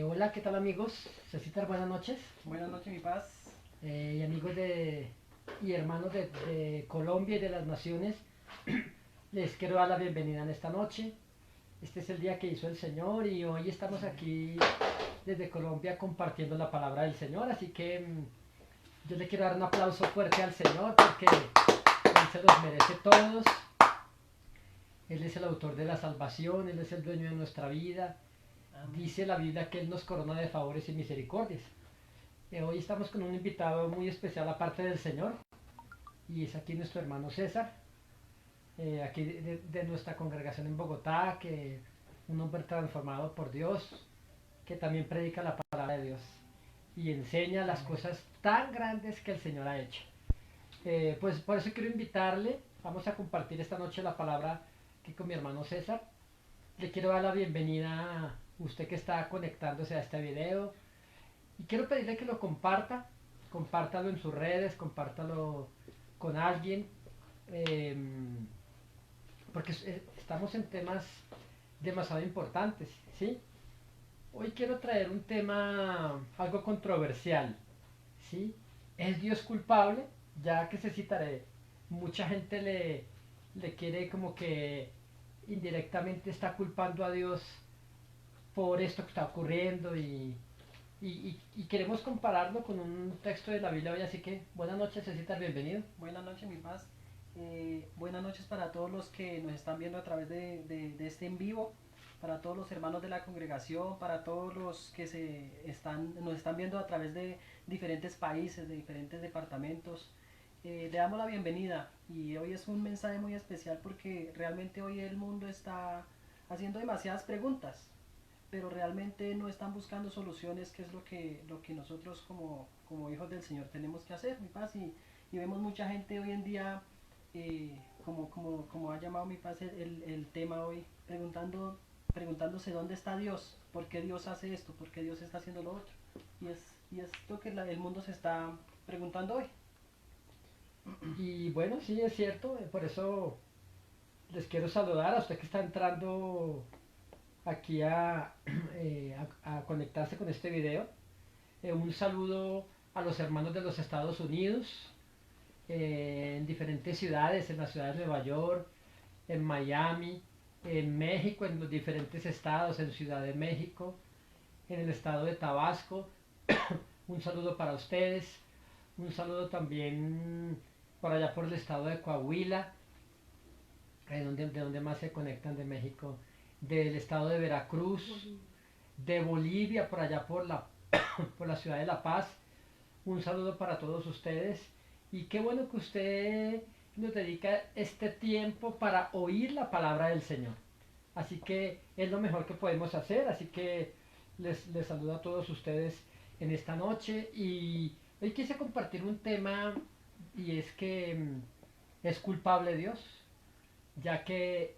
Hola, ¿qué tal amigos? Cecitar, buenas noches. Buenas noches, mi paz. Y amigos y hermanos de Colombia y de las naciones, les quiero dar la bienvenida en esta noche. Este es el día que hizo el Señor y hoy estamos aquí desde Colombia compartiendo la palabra del Señor. Así que yo le quiero dar un aplauso fuerte al Señor porque Él se los merece todos. Él es el autor de la salvación, Él es el dueño de nuestra vida. Amén. Dice la Biblia que Él nos corona de favores y misericordias. Hoy estamos con un invitado muy especial aparte del Señor y es aquí nuestro hermano César, aquí de nuestra congregación en Bogotá, que un hombre transformado por Dios, que también predica la palabra de Dios y enseña las Amén. cosas tan grandes que el Señor ha hecho. Pues por eso quiero invitarle, vamos a compartir esta noche la palabra aquí con mi hermano César. Le quiero dar la bienvenida a usted que está conectándose a este video, y quiero pedirle que lo comparta, compártalo en sus redes, compártalo con alguien, eh, porque estamos en temas demasiado importantes, ¿sí? Hoy quiero traer un tema algo controversial, ¿sí? ¿Es Dios culpable? Ya que se citaré, mucha gente le quiere como que indirectamente está culpando a Dios por esto que está ocurriendo y queremos compararlo con un texto de la Biblia hoy, así que buenas noches, Cecitar, bienvenido. Buenas noches, mi paz. Buenas noches para todos los que nos están viendo a través de este en vivo, para todos los hermanos de la congregación, para todos los que nos están viendo a través de diferentes países, de diferentes departamentos. Le damos la bienvenida y hoy es un mensaje muy especial porque realmente hoy el mundo está haciendo demasiadas preguntas, pero realmente no están buscando soluciones, que es lo que nosotros como hijos del Señor tenemos que hacer, mi paz. Y vemos mucha gente hoy en día, como ha llamado mi paz el tema hoy, preguntándose dónde está Dios, por qué Dios hace esto, por qué Dios está haciendo lo otro. Y es lo que el mundo se está preguntando hoy. Y bueno, sí, es cierto, por eso les quiero saludar a usted que está entrando aquí a conectarse con este video. Un saludo a los hermanos de los Estados Unidos, en diferentes ciudades, en la ciudad de Nueva York, en Miami, en México, en los diferentes estados, en Ciudad de México, en el estado de Tabasco. Un saludo para ustedes. Un saludo también por allá por el estado de Coahuila, de donde más se conectan de México, del estado de Veracruz, de Bolivia, por allá por la ciudad de La Paz. Un saludo para todos ustedes y qué bueno que usted nos dedica este tiempo para oír la palabra del Señor. Así que es lo mejor que podemos hacer, así que les saludo a todos ustedes en esta noche y hoy quise compartir un tema y es que es culpable Dios, ya que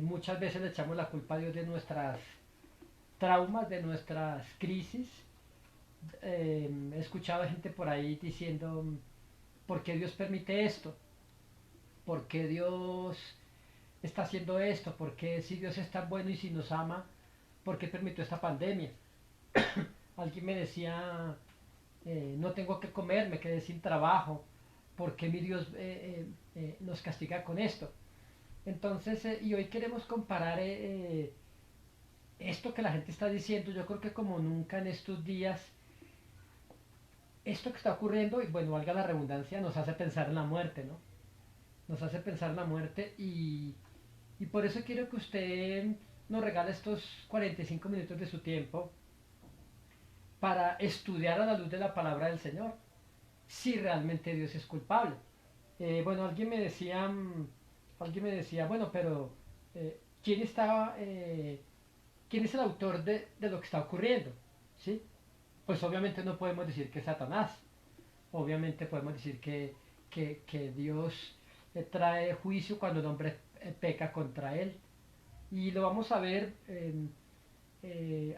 muchas veces le echamos la culpa a Dios de nuestras traumas, de nuestras crisis. He escuchado gente por ahí diciendo, ¿por qué Dios permite esto? ¿Por qué Dios está haciendo esto? ¿Por qué si Dios es tan bueno y si nos ama, por qué permitió esta pandemia? Alguien me decía, no tengo que comer, me quedé sin trabajo, ¿por qué mi Dios nos castiga con esto? Entonces, y hoy queremos comparar esto que la gente está diciendo, yo creo que como nunca en estos días, esto que está ocurriendo, y bueno, valga la redundancia, nos hace pensar en la muerte, ¿no? Nos hace pensar en la muerte y por eso quiero que usted nos regale estos 45 minutos de su tiempo para estudiar a la luz de la palabra del Señor, si realmente Dios es culpable. Bueno, alguien me decía, bueno, pero ¿quién está, quién es el autor de lo que está ocurriendo? ¿Sí? Pues obviamente no podemos decir que es Satanás, obviamente podemos decir que Dios trae juicio cuando el hombre peca contra él. Y lo vamos a ver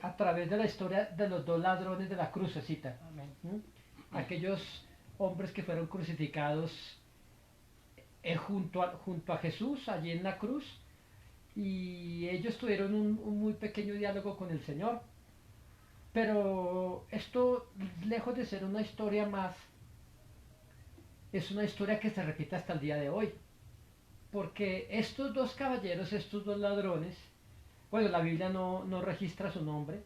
a través de la historia de los dos ladrones de la crucecita. Amén. ¿Mm? Aquellos hombres que fueron crucificados junto a Jesús allí en la cruz y ellos tuvieron un muy pequeño diálogo con el Señor. Pero esto, lejos de ser una historia más, es una historia que se repite hasta el día de hoy. Porque estos dos caballeros, estos dos ladrones, bueno, la Biblia no registra su nombre,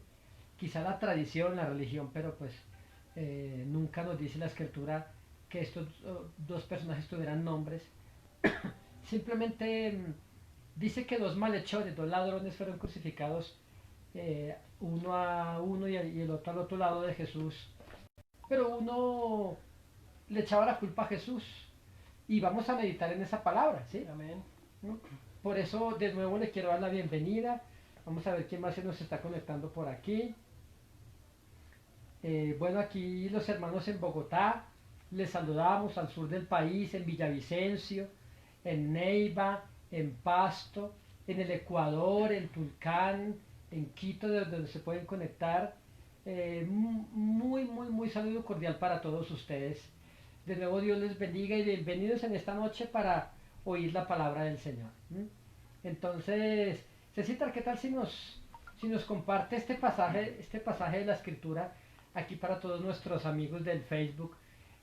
quizá la tradición, la religión, pero pues nunca nos dice la escritura que estos dos personajes tuvieran nombres. Simplemente dice que dos malhechores, dos ladrones fueron crucificados, uno a uno y el otro al otro lado de Jesús. Pero uno le echaba la culpa a Jesús. Y vamos a meditar en esa palabra, ¿sí? Amén. ¿No? Por eso de nuevo le quiero dar la bienvenida. Vamos a ver quién más se nos está conectando por aquí. Bueno, aquí los hermanos en Bogotá, les saludamos al sur del país, en Villavicencio, en Neiva, en Pasto, en el Ecuador, en Tulcán, en Quito, de donde se pueden conectar. Muy saludo cordial para todos ustedes. De nuevo Dios les bendiga y bienvenidos en esta noche para oír la palabra del Señor. Entonces, Cecita, ¿qué tal si nos comparte este pasaje de la Escritura aquí para todos nuestros amigos del Facebook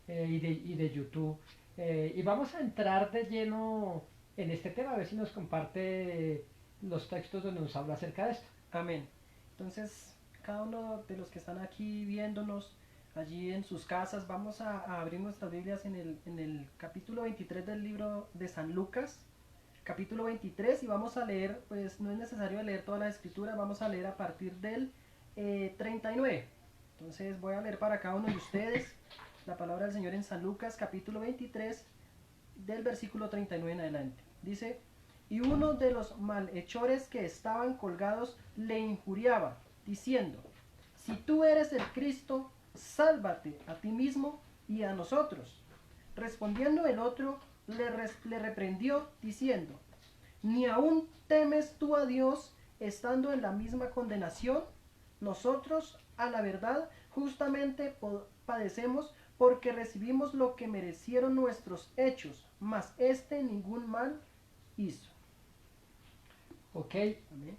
y de YouTube? Y vamos a entrar de lleno en este tema, a ver si nos comparte los textos donde nos habla acerca de esto. Amén. Entonces, cada uno de los que están aquí viéndonos allí en sus casas, vamos a abrir nuestras Biblias en el capítulo 23 del libro de San Lucas, capítulo 23, y vamos a leer, pues no es necesario leer toda la escritura, vamos a leer a partir del 39. Entonces voy a leer para cada uno de ustedes la palabra del Señor en San Lucas, capítulo 23, del versículo 39 en adelante. Dice: y uno de los malhechores que estaban colgados le injuriaba, diciendo: si tú eres el Cristo, sálvate a ti mismo y a nosotros. Respondiendo el otro, le reprendió, diciendo: ¿ni aún temes tú a Dios, estando en la misma condenación? Nosotros, a la verdad, justamente padecemos, porque recibimos lo que merecieron nuestros hechos, mas este ningún mal hizo. Ok, Amén.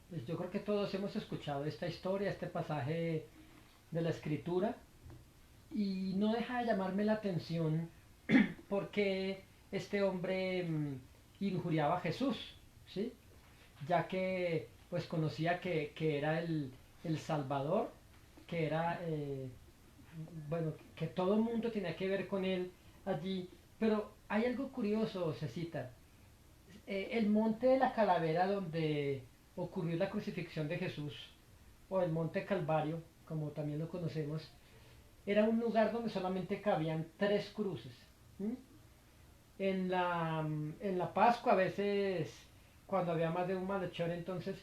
pues yo creo que todos hemos escuchado esta historia, este pasaje de la Escritura, y no deja de llamarme la atención porque este hombre injuriaba a Jesús, ¿sí? Ya que pues conocía que era el Salvador, que era, bueno, que todo el mundo tenía que ver con él allí. Pero hay algo curioso, Cecita. El monte de la calavera donde ocurrió la crucifixión de Jesús, o el monte Calvario, como también lo conocemos, era un lugar donde solamente cabían tres cruces. ¿Sí? En la Pascua a veces, cuando había más de un malhechor, entonces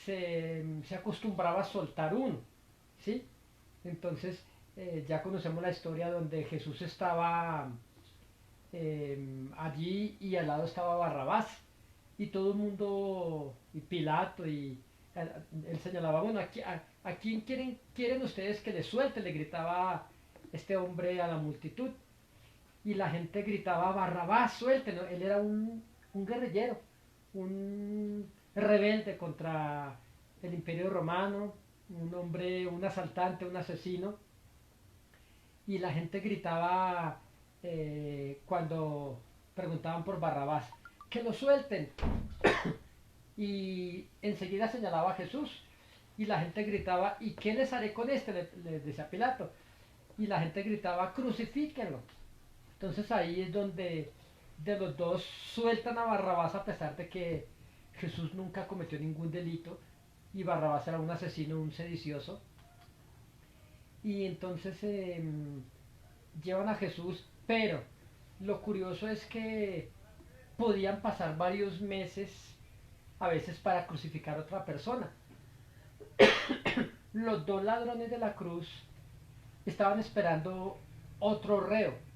se acostumbraba a soltar uno, ¿sí? Entonces ya conocemos la historia donde Jesús estaba allí y al lado estaba Barrabás y todo el mundo, y Pilato, y él señalaba, bueno, a quién quieren ustedes que le suelte? Le gritaba este hombre a la multitud. Y la gente gritaba, Barrabás, suéltenlo. Él era un guerrillero, un rebelde contra el imperio romano, un hombre, un asaltante, un asesino. Y la gente gritaba cuando preguntaban por Barrabás, que lo suelten. Y enseguida señalaba a Jesús. Y la gente gritaba, ¿y qué les haré con este? Le decía Pilato. Y la gente gritaba, crucifíquenlo. Entonces ahí es donde de los dos sueltan a Barrabás, a pesar de que Jesús nunca cometió ningún delito y Barrabás era un asesino, un sedicioso. Y entonces llevan a Jesús, pero lo curioso es que podían pasar varios meses a veces para crucificar a otra persona. Los dos ladrones de la cruz estaban esperando otro reo.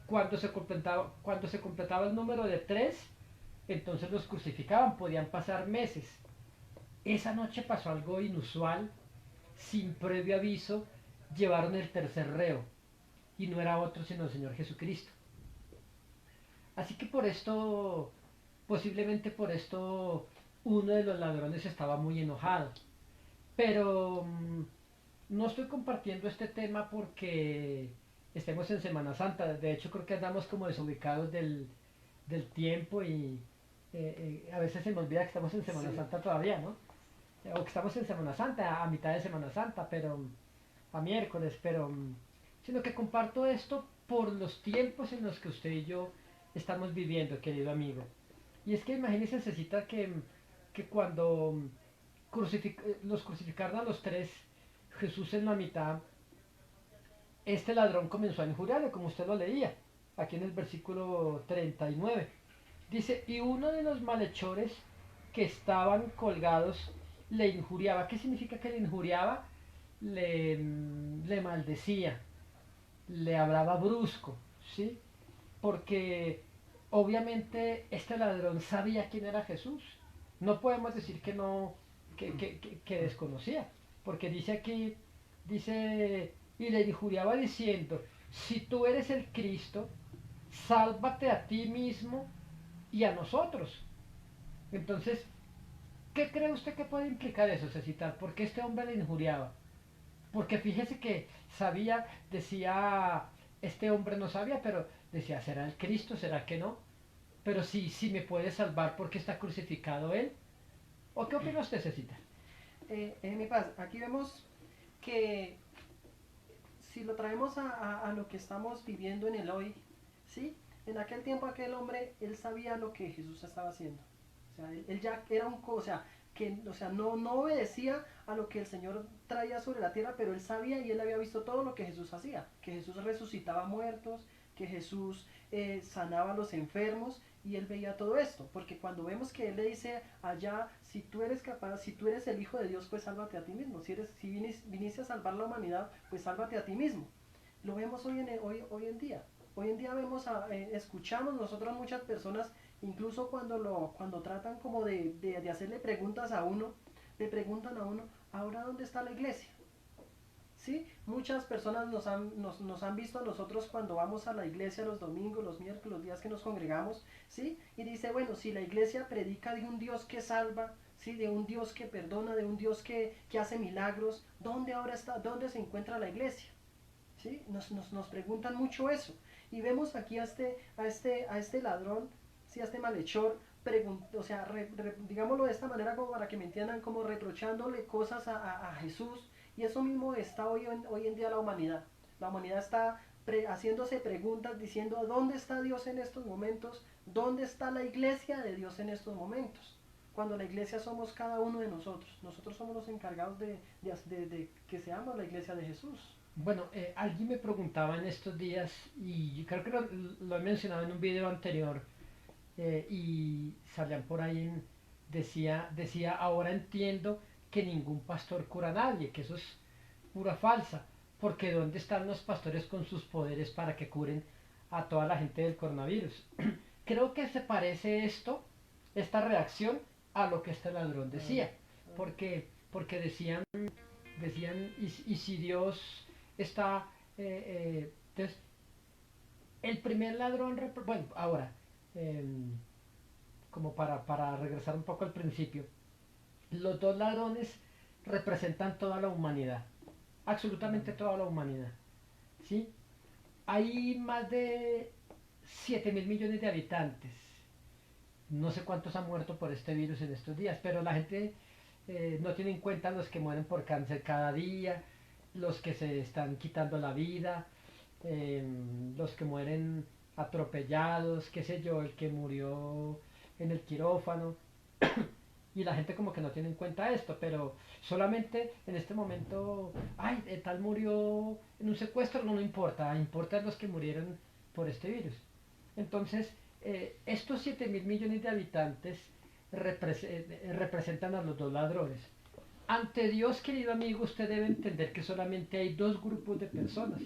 Cuando se completaba el número de tres, entonces los crucificaban, podían pasar meses. Esa noche pasó algo inusual, sin previo aviso, llevaron el tercer reo, y no era otro sino el Señor Jesucristo. Así que por esto Posiblemente por esto uno de los ladrones estaba muy enojado. Pero no estoy compartiendo este tema porque estemos en Semana Santa. De hecho, creo que andamos como desubicados del tiempo y a veces se me olvida que estamos en Semana Sí. Santa todavía, ¿no? O que estamos en Semana Santa, a mitad de Semana Santa, pero a miércoles, pero sino que comparto esto por los tiempos en los que usted y yo estamos viviendo, querido amigo. Y es que imagínese, necesita que cuando los crucificaron a los tres, Jesús en la mitad, este ladrón comenzó a injuriarle, como usted lo leía, aquí en el versículo 39. Dice, y uno de los malhechores que estaban colgados le injuriaba. ¿Qué significa que le injuriaba? Le maldecía, le hablaba brusco, ¿sí? Porque obviamente este ladrón sabía quién era Jesús. No podemos decir que no, que desconocía, porque dice aquí, dice, y le injuriaba diciendo, si tú eres el Cristo, sálvate a ti mismo y a nosotros. Entonces, ¿qué cree usted que puede implicar eso, Cecitar? ¿Por qué este hombre le injuriaba? Porque fíjese que sabía, decía, este hombre no sabía, pero decía, ¿será el Cristo? ¿Será que no? Pero sí me puede salvar porque está crucificado él. ¿O qué opina usted, Cecita? Mi paz, aquí vemos que si lo traemos a lo que estamos viviendo en el hoy, ¿sí? En aquel tiempo aquel hombre, él sabía lo que Jesús estaba haciendo. O sea, él ya era o sea, que, o sea, no obedecía a lo que el Señor traía sobre la tierra, pero él sabía y él había visto todo lo que Jesús hacía, que Jesús resucitaba muertos, que Jesús sanaba a los enfermos, y él veía todo esto, porque cuando vemos que él le dice allá, si tú eres capaz, si tú eres el Hijo de Dios, pues sálvate a ti mismo, si viniste a salvar la humanidad, pues sálvate a ti mismo. Lo vemos hoy en día. Hoy en día escuchamos nosotros muchas personas, incluso cuando tratan como de hacerle preguntas a uno, le preguntan a uno, ¿ahora dónde está la iglesia? ¿Sí? Muchas personas nos han visto a nosotros cuando vamos a la iglesia los domingos, los miércoles, los días que nos congregamos, ¿sí? Y dice, bueno, si la iglesia predica de un Dios que salva, ¿sí? De un Dios que perdona, de un Dios que hace milagros, ¿dónde ahora está, dónde se encuentra la iglesia? ¿Sí? Nos preguntan mucho eso. Y vemos aquí a este ladrón, ¿sí? A este malhechor, o sea, digámoslo de esta manera como para que me entiendan, como reprochándole cosas a Jesús. Y eso mismo está hoy en día la humanidad. La humanidad está haciéndose preguntas diciendo, ¿dónde está Dios en estos momentos? ¿Dónde está la iglesia de Dios en estos momentos? Cuando la iglesia somos cada uno de nosotros. Nosotros somos los encargados de que seamos la iglesia de Jesús. Bueno, alguien me preguntaba en estos días, y yo creo que lo he mencionado en un video anterior, y salían por ahí, decía, ahora entiendo que ningún pastor cura a nadie, que eso es pura falsa, porque ¿dónde están los pastores con sus poderes para que curen a toda la gente del coronavirus? Creo que se parece esta reacción, a lo que este ladrón decía, porque decían, y si Dios está, entonces, el primer ladrón, bueno, ahora, eh, como para regresar un poco al principio, los dos ladrones representan toda la humanidad, absolutamente toda la humanidad, ¿sí? Hay más de 7.000 millones de habitantes. No sé cuántos han muerto por este virus en estos días, pero la gente no tiene en cuenta los que mueren por cáncer cada día, los que se están quitando la vida, eh, los que mueren atropellados, qué sé yo, el que murió en el quirófano. Y la gente como que no tiene en cuenta esto, pero solamente en este momento, ay, tal murió en un secuestro, no importa, importan los que murieron por este virus. Entonces, estos 7.000 millones de habitantes representan a los dos ladrones. Ante Dios, querido amigo, usted debe entender que solamente hay dos grupos de personas.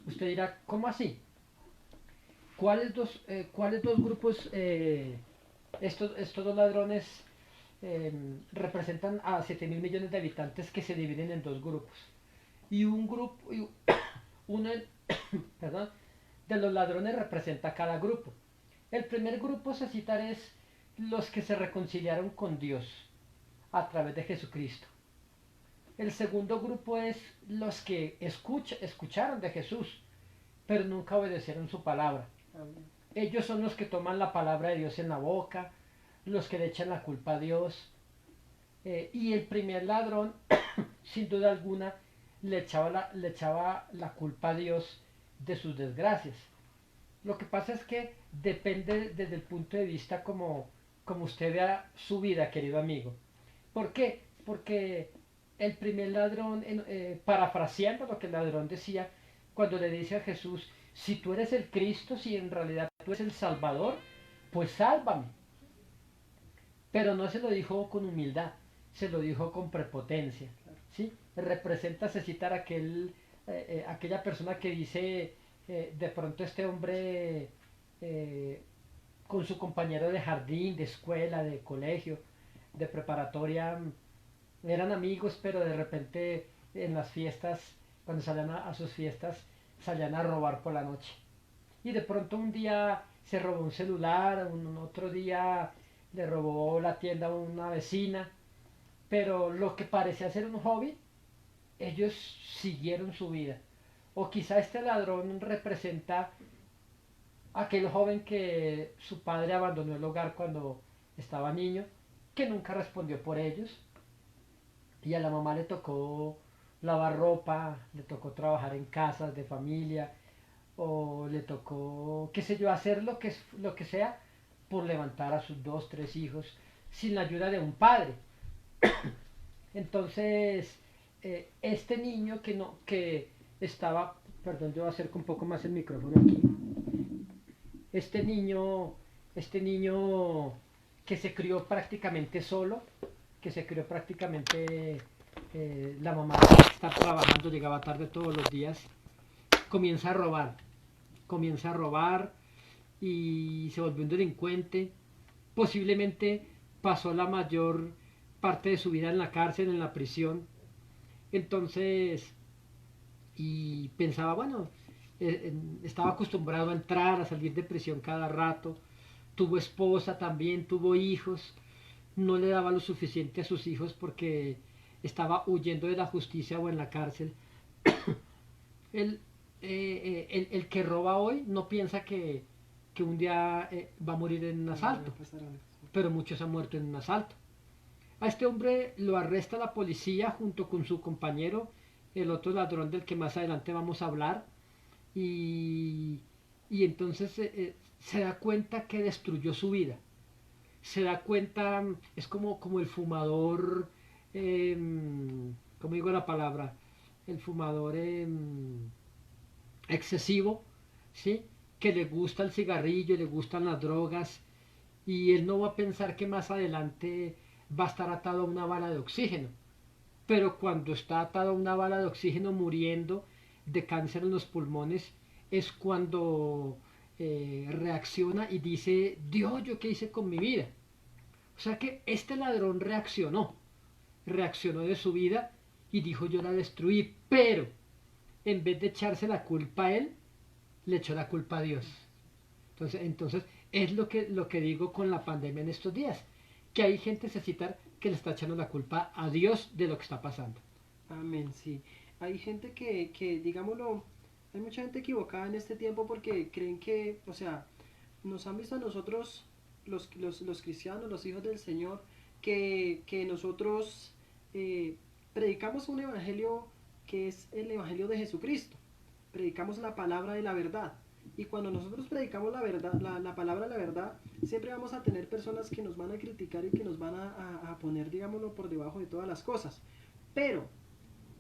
Usted dirá, ¿cómo así? ¿Cuáles dos grupos, estos dos ladrones representan a 7.000 millones de habitantes que se dividen en dos grupos? Y un grupo, uno, perdón, de los ladrones representa a cada grupo. El primer grupo, Cecitar, es los que se reconciliaron con Dios a través de Jesucristo. El segundo grupo es los que escucharon de Jesús, pero nunca obedecieron su palabra. Amén. Ellos son los que toman la palabra de Dios en la boca, los que le echan la culpa a Dios. Y el primer ladrón, sin duda alguna, le echaba la culpa a Dios de sus desgracias. Lo que pasa es que depende desde el punto de vista como usted vea su vida, querido amigo. ¿Por qué? Porque el primer ladrón, parafraseando lo que el ladrón decía, cuando le dice a Jesús, si tú eres el Cristo, si en realidad tú eres el Salvador, pues sálvame. Pero no se lo dijo con humildad, se lo dijo con prepotencia. ¿Sí? Representa citar aquella persona que dice, de pronto este hombre con su compañero de jardín, de escuela, de colegio, de preparatoria, eran amigos, pero de repente en las fiestas, cuando salían a sus fiestas, salían a robar por la noche. Y de pronto un día se robó un celular, un otro día le robó la tienda a una vecina, pero lo que parecía ser un hobby, ellos siguieron su vida. O quizá este ladrón representa aquel joven que su padre abandonó el hogar cuando estaba niño, que nunca respondió por ellos, y a la mamá le tocó lavar ropa, le tocó trabajar en casas de familia, o le tocó, qué sé yo, hacer lo que sea por levantar a sus dos, tres hijos sin la ayuda de un padre. Entonces, este niño que estaba, perdón, yo acerco un poco más el micrófono aquí, este niño, este niño que se crió prácticamente solo, que se crió prácticamente, la mamá estaba trabajando, llegaba tarde todos los días, comienza a robar y se volvió un delincuente, posiblemente pasó la mayor parte de su vida en la cárcel, en la prisión. Entonces, y pensaba, bueno, estaba acostumbrado a entrar, a salir de prisión cada rato, tuvo esposa también, tuvo hijos, no le daba lo suficiente a sus hijos porque estaba huyendo de la justicia o en la cárcel. El, el que roba hoy no piensa que un día va a morir en un asalto, pero muchos han muerto en un asalto. A este hombre lo arresta la policía junto con su compañero, el otro ladrón del que más adelante vamos a hablar, y, y entonces se da cuenta que destruyó su vida. Se da cuenta, es como el fumador, eh, ¿cómo digo la palabra? El fumador excesivo, ¿sí? Que le gusta el cigarrillo, le gustan las drogas, y él no va a pensar que más adelante va a estar atado a una bala de oxígeno. Pero cuando está atado a una bala de oxígeno muriendo de cáncer en los pulmones, es cuando reacciona y dice, Dios, ¿yo qué hice con mi vida? O sea que este ladrón reaccionó de su vida y dijo, yo la destruí, pero en vez de echarse la culpa a él, le echó la culpa a Dios. Entonces es lo que digo con la pandemia en estos días, que hay gente necesitar que le está echando la culpa a Dios de lo que está pasando. Amén, sí. Hay gente digámoslo, hay mucha gente equivocada en este tiempo porque creen que, o sea, nos han visto a nosotros, los cristianos, los hijos del Señor, que nosotros predicamos un evangelio que es el evangelio de Jesucristo. Predicamos la palabra de la verdad. Y cuando nosotros predicamos la verdad, la palabra de la verdad, siempre vamos a tener personas que nos van a criticar y que nos van a poner, digámoslo, por debajo de todas las cosas. Pero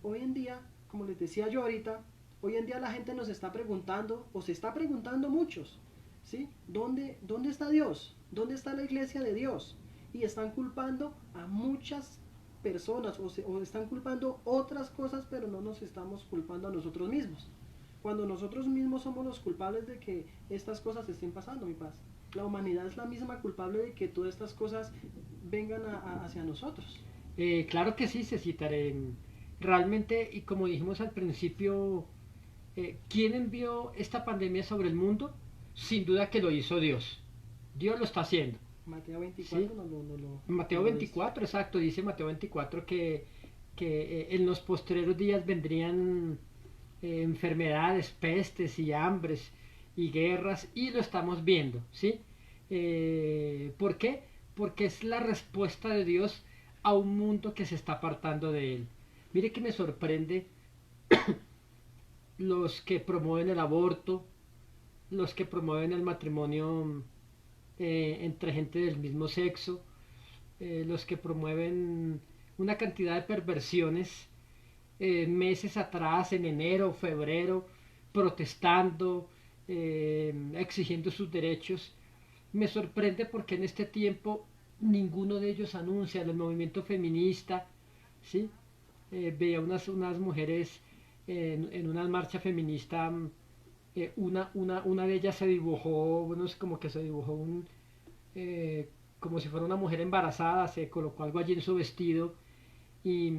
hoy en día, como les decía yo ahorita, hoy en día la gente nos está preguntando, o se está preguntando muchos, ¿sí? ¿Dónde está Dios? ¿Dónde está la iglesia de Dios? Y están culpando a muchas personas, o están culpando otras cosas, pero no nos estamos culpando a nosotros mismos. Cuando nosotros mismos somos los culpables de que estas cosas estén pasando, mi paz. La humanidad es la misma culpable de que todas estas cosas vengan hacia nosotros. Claro que sí, Cecitaré. Realmente, y como dijimos al principio, ¿quién envió esta pandemia sobre el mundo? Sin duda que lo hizo Dios. Dios lo está haciendo. Mateo ¿Sí? 24 Mateo no lo dice. 24, exacto, dice Mateo 24 que en los postreros días vendrían enfermedades, pestes y hambres y guerras, y lo estamos viendo, ¿sí? ¿Por qué? Porque es la respuesta de Dios a un mundo que se está apartando de Él. Mire que me sorprende los que promueven el aborto, los que promueven el matrimonio entre gente del mismo sexo, los que promueven una cantidad de perversiones meses atrás, en enero, febrero, protestando, exigiendo sus derechos. Me sorprende porque en este tiempo ninguno de ellos anuncia el movimiento feminista, ¿sí? Veía unas mujeres en una marcha feminista, una de ellas se dibujó, bueno, es como que se dibujó eh, como si fuera una mujer embarazada, se colocó algo allí en su vestido y,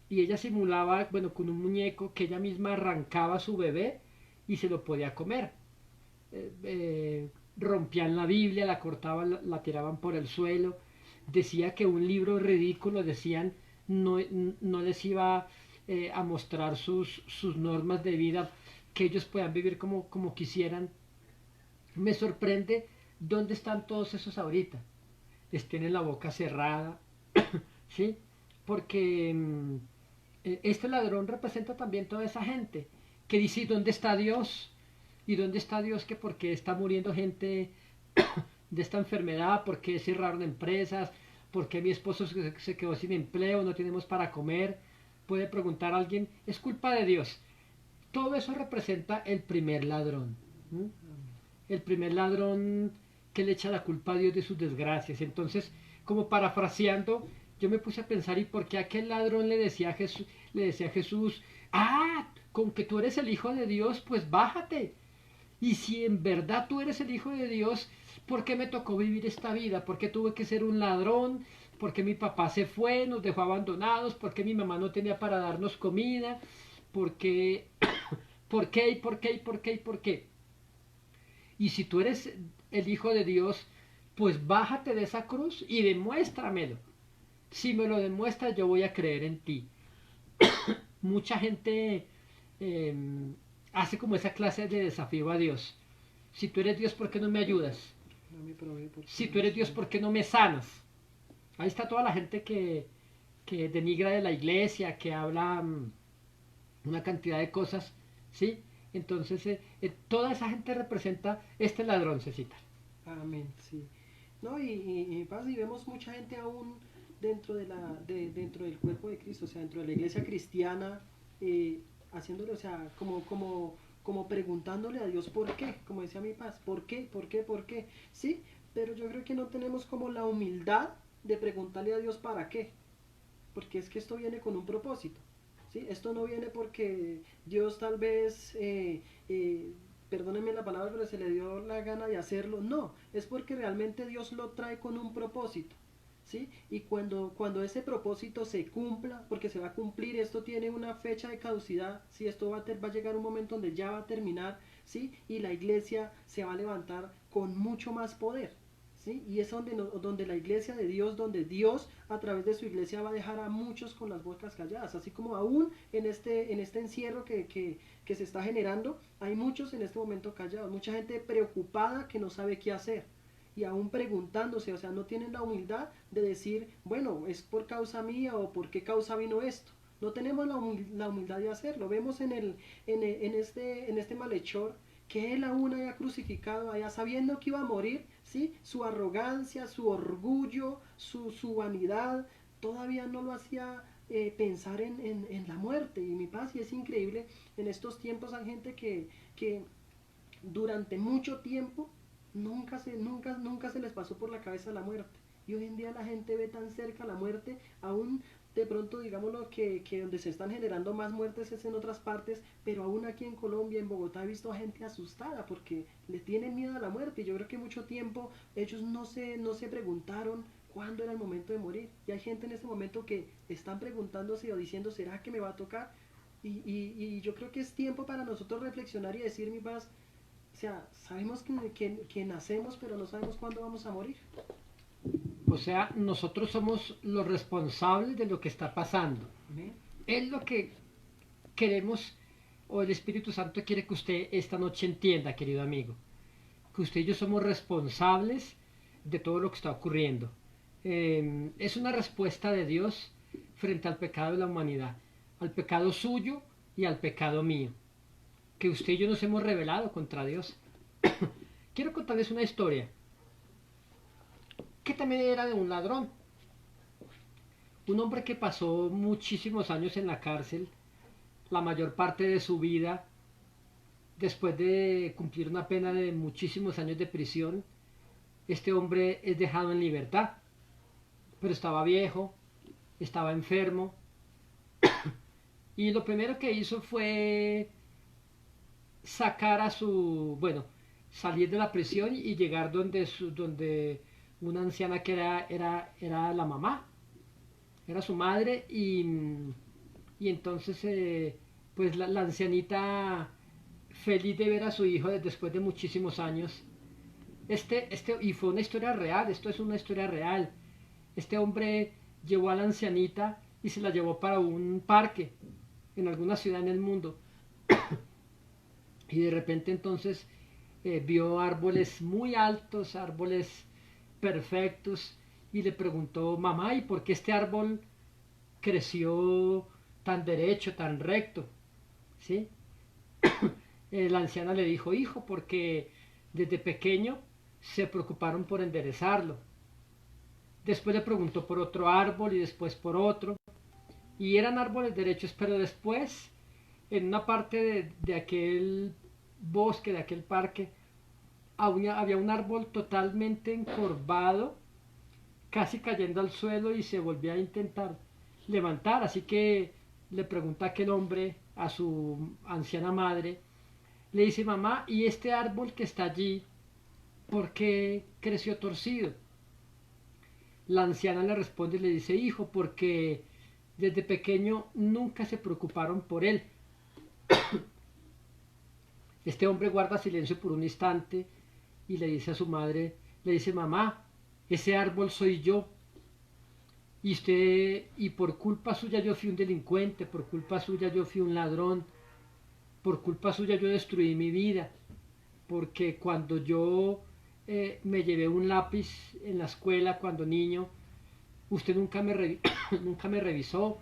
y ella simulaba, bueno, con un muñeco que ella misma arrancaba a su bebé y se lo podía comer. Rompían la Biblia, la cortaban, la tiraban por el suelo. Decía que un libro ridículo, decían, no les iba a mostrar sus normas de vida, que ellos puedan vivir como quisieran. Me sorprende dónde están todos esos ahorita. Les tienen la boca cerrada, ¿sí? Porque este ladrón representa también toda esa gente que dice, ¿dónde está Dios? ¿Y dónde está Dios que por qué está muriendo gente de esta enfermedad? ¿Por qué cerraron empresas? ¿Por qué mi esposo se quedó sin empleo? ¿No tenemos para comer? Puede preguntar a alguien, es culpa de Dios. Todo eso representa el primer ladrón. ¿M? El primer ladrón que le echa la culpa a Dios de sus desgracias. Entonces, como parafraseando, yo me puse a pensar, ¿y por qué aquel ladrón le decía a Jesús, con que tú eres el Hijo de Dios, pues bájate? Y si en verdad tú eres el Hijo de Dios, ¿por qué me tocó vivir esta vida? ¿Por qué tuve que ser un ladrón? ¿Por qué mi papá se fue, nos dejó abandonados? ¿Por qué mi mamá no tenía para darnos comida? ¿Por qué? ¿Por qué? ¿Y por qué? ¿Y por qué? ¿Y por qué? Y si tú eres el Hijo de Dios, pues bájate de esa cruz y demuéstramelo. Si me lo demuestras, yo voy a creer en ti. Mucha gente eh, hace como esa clase de desafío a Dios. Si tú eres Dios, ¿por qué no me ayudas? No me provee porque Si no tú me eres Dios, sana. ¿por qué no me sanas? Ahí está toda la gente que denigra de la iglesia, que habla una cantidad de cosas, ¿sí? Entonces, toda esa gente representa este ladrón, Cecita. Amén, sí. No, y pasa, y vemos mucha gente aún dentro dentro del cuerpo de Cristo, o sea, dentro de la iglesia cristiana, haciéndole, o sea, como preguntándole a Dios por qué, como decía mi paz, ¿por qué? ¿Por qué? ¿Por qué? Sí, pero yo creo que no tenemos como la humildad de preguntarle a Dios para qué, porque es que esto viene con un propósito. ¿Sí? Esto no viene porque Dios tal vez, perdónenme la palabra, pero se le dio la gana de hacerlo. No, es porque realmente Dios lo trae con un propósito. ¿Sí? Y cuando ese propósito se cumpla, porque se va a cumplir, esto tiene una fecha de caducidad, ¿sí? Esto va a llegar un momento donde ya va a terminar, ¿sí? Y la iglesia se va a levantar con mucho más poder. ¿Sí? Y es donde la iglesia de Dios, donde Dios a través de su iglesia va a dejar a muchos con las bocas calladas, así como aún en este encierro que se está generando, hay muchos en este momento callados, mucha gente preocupada que no sabe qué hacer y aún preguntándose, o sea, no tienen la humildad de decir, bueno, es por causa mía o por qué causa vino esto. No tenemos la humildad de hacerlo. Vemos en este malhechor que él aún haya crucificado allá sabiendo que iba a morir, ¿sí? Su arrogancia, su orgullo, su vanidad, todavía no lo hacía pensar en la muerte. Y mi paz, y es increíble, en estos tiempos hay gente que durante mucho tiempo nunca se les pasó por la cabeza la muerte. Y hoy en día la gente ve tan cerca la muerte, aún de pronto digámoslo que donde se están generando más muertes es en otras partes, pero aún aquí en Colombia, en Bogotá, he visto a gente asustada porque le tienen miedo a la muerte. Y yo creo que mucho tiempo ellos no se preguntaron cuándo era el momento de morir. Y hay gente en este momento que están preguntándose o diciendo, ¿será que me va a tocar? Y yo creo que es tiempo para nosotros reflexionar y decir, mi paz, sea, sabemos que nacemos, pero no sabemos cuándo vamos a morir. O sea, nosotros somos los responsables de lo que está pasando. Amén. Es lo que queremos, o el Espíritu Santo quiere que usted esta noche entienda, querido amigo, que usted y yo somos responsables de todo lo que está ocurriendo. Es una respuesta de Dios frente al pecado de la humanidad, al pecado suyo y al pecado mío, que usted y yo nos hemos rebelado contra Dios. Quiero contarles una historia que también era de un ladrón, un hombre que pasó muchísimos años en la cárcel, la mayor parte de su vida, después de cumplir una pena de muchísimos años de prisión. Este hombre es dejado en libertad, pero estaba viejo, estaba enfermo, y lo primero que hizo fue sacar a su, bueno, salir de la prisión y llegar donde una anciana que era la mamá, era su madre, y entonces pues la ancianita, feliz de ver a su hijo después de muchísimos años. Y fue una historia real, esto es una historia real. Este hombre llevó a la ancianita y se la llevó para un parque en alguna ciudad en el mundo. Y de repente entonces vio árboles muy altos, árboles perfectos, y le preguntó: mamá, ¿y por qué este árbol creció tan derecho, tan recto? ¿Sí? La anciana le dijo: hijo, porque desde pequeño se preocuparon por enderezarlo. Después le preguntó por otro árbol y después por otro, y eran árboles derechos, pero después, en una parte de aquel bosque, de aquel parque, había un árbol totalmente encorvado, casi cayendo al suelo, y se volvía a intentar levantar. Así que le pregunta aquel hombre a su anciana madre, le dice: mamá, ¿y este árbol que está allí, por qué creció torcido? La anciana le responde y le dice: hijo, porque desde pequeño nunca se preocuparon por él. Este hombre guarda silencio por un instante y le dice a su madre, le dice: mamá, ese árbol soy yo. Y por culpa suya yo fui un delincuente, por culpa suya yo fui un ladrón, por culpa suya yo destruí mi vida, porque cuando yo me llevé un lápiz en la escuela cuando niño, usted nunca me revisó,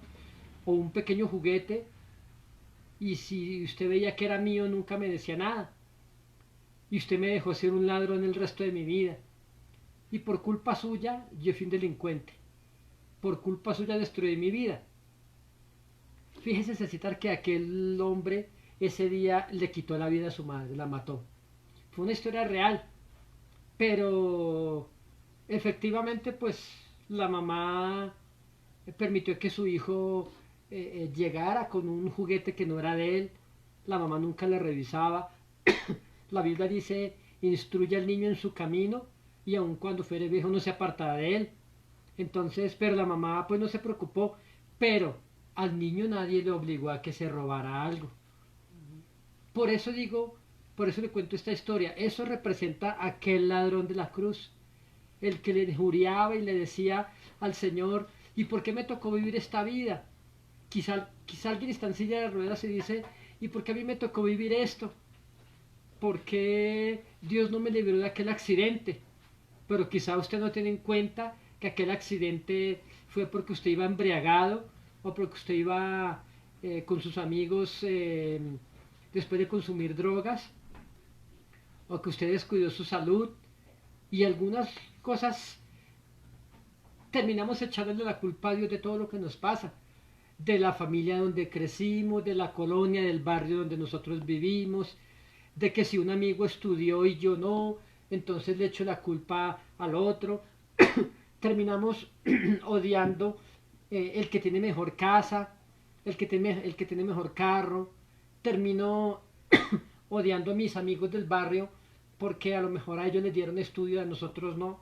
o un pequeño juguete, y si usted veía que era mío nunca me decía nada, y usted me dejó ser un ladrón el resto de mi vida, y por culpa suya yo fui un delincuente, por culpa suya destruí mi vida. Fíjese, Cecitar, que aquel hombre ese día le quitó la vida a su madre, la mató. Fue una historia real, pero efectivamente pues la mamá permitió que su hijo llegara con un juguete que no era de él. La mamá nunca le revisaba. La Biblia dice: instruye al niño en su camino, y aun cuando fuere viejo no se apartará de él. Entonces, pero la mamá pues no se preocupó, pero al niño nadie le obligó a que se robara algo. Por eso digo, por eso le cuento esta historia. Eso representa a aquel ladrón de la cruz, el que le injuriaba y le decía al Señor: ¿y por qué me tocó vivir esta vida? Quizá alguien está en silla de ruedas y dice: ¿y por qué a mí me tocó vivir esto? ¿Por qué Dios no me libró de aquel accidente? Pero quizá usted no tiene en cuenta que aquel accidente fue porque usted iba embriagado, o porque usted iba con sus amigos después de consumir drogas, o que usted descuidó su salud, y algunas cosas terminamos echándole la culpa a Dios de todo lo que nos pasa, de la familia donde crecimos, de la colonia, del barrio donde nosotros vivimos, de que si un amigo estudió y yo no, entonces le echo la culpa al otro. Terminamos odiando el que tiene mejor casa, el que tiene mejor carro. Termino odiando a mis amigos del barrio porque a lo mejor a ellos les dieron estudio y a nosotros no.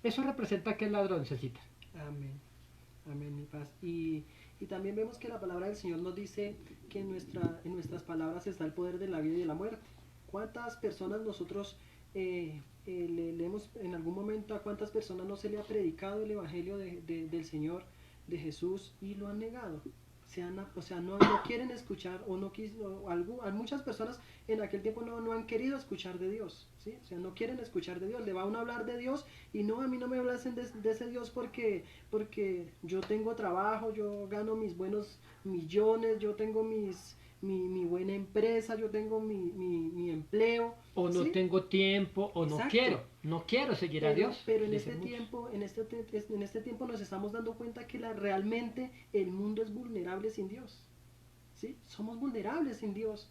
Eso representa aquel ladrón, Cecita. Amén. Amén, mi paz. Y también vemos que la palabra del Señor nos dice que en nuestras palabras está el poder de la vida y de la muerte. ¿Cuántas personas nosotros leemos en algún momento, a cuántas personas no se le ha predicado el Evangelio del Señor, de Jesús, y lo han negado? O sea, no quieren escuchar, o no a muchas personas en aquel tiempo no han querido escuchar de Dios, ¿sí? O sea, no quieren escuchar de Dios, le va a uno a hablar de Dios, y no, a mí no me hablasen de ese Dios porque yo tengo trabajo, yo gano mis buenos millones, yo tengo mi buena empresa, yo tengo mi empleo, O no ¿sí? tengo tiempo, o Exacto. no quiero seguir a Dios, Pero en dicen este muchos. tiempo, en este tiempo nos estamos dando cuenta que realmente el mundo es vulnerable sin Dios. ¿Sí? Somos vulnerables sin Dios.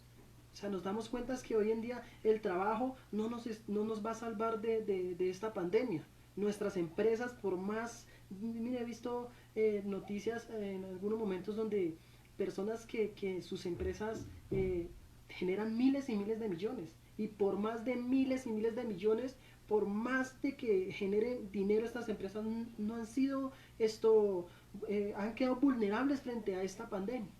O sea, nos damos cuenta que hoy en día el trabajo no nos va a salvar de esta pandemia. Nuestras empresas, por más, mire, he visto noticias en algunos momentos donde personas que sus empresas generan miles y miles de millones. Y por más de miles y miles de millones, por más de que generen dinero estas empresas, no han sido han quedado vulnerables frente a esta pandemia.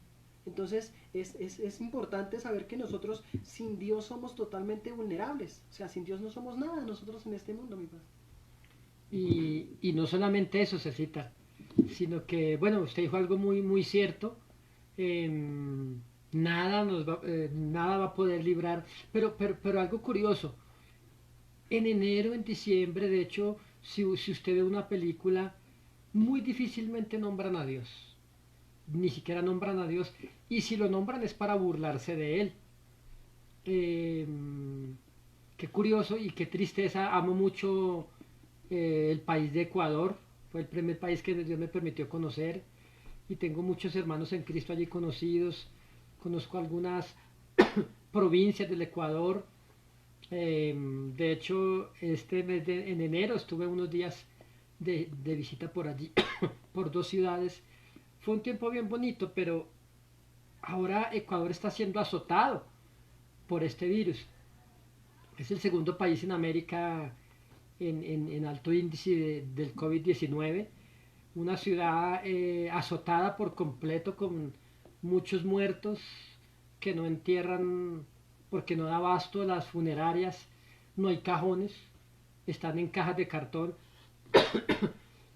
Entonces es importante saber que nosotros sin Dios somos totalmente vulnerables. O sea, sin Dios no somos nada nosotros en este mundo, mi padre. Y no solamente eso, Cecita, sino que, bueno, usted dijo algo muy cierto. Nada va a poder librar, pero algo curioso. En enero, en diciembre, de hecho, si usted ve una película, muy difícilmente nombran a Dios. Ni siquiera nombran a Dios. Y si lo nombran es para burlarse de Él. Eh, Qué curioso y qué tristeza. Amo mucho el país de Ecuador. Fue el primer país que Dios me permitió conocer. Y tengo muchos hermanos en Cristo allí conocidos. Conozco algunas provincias del Ecuador. De hecho, en enero estuve unos días de visita por allí, por dos ciudades. Fue un tiempo bien bonito, pero ahora Ecuador está siendo azotado por este virus. Es el segundo país en América en alto índice del COVID-19. Una ciudad azotada por completo con muchos muertos que no entierran porque no da abasto las funerarias, no hay cajones, están en cajas de cartón.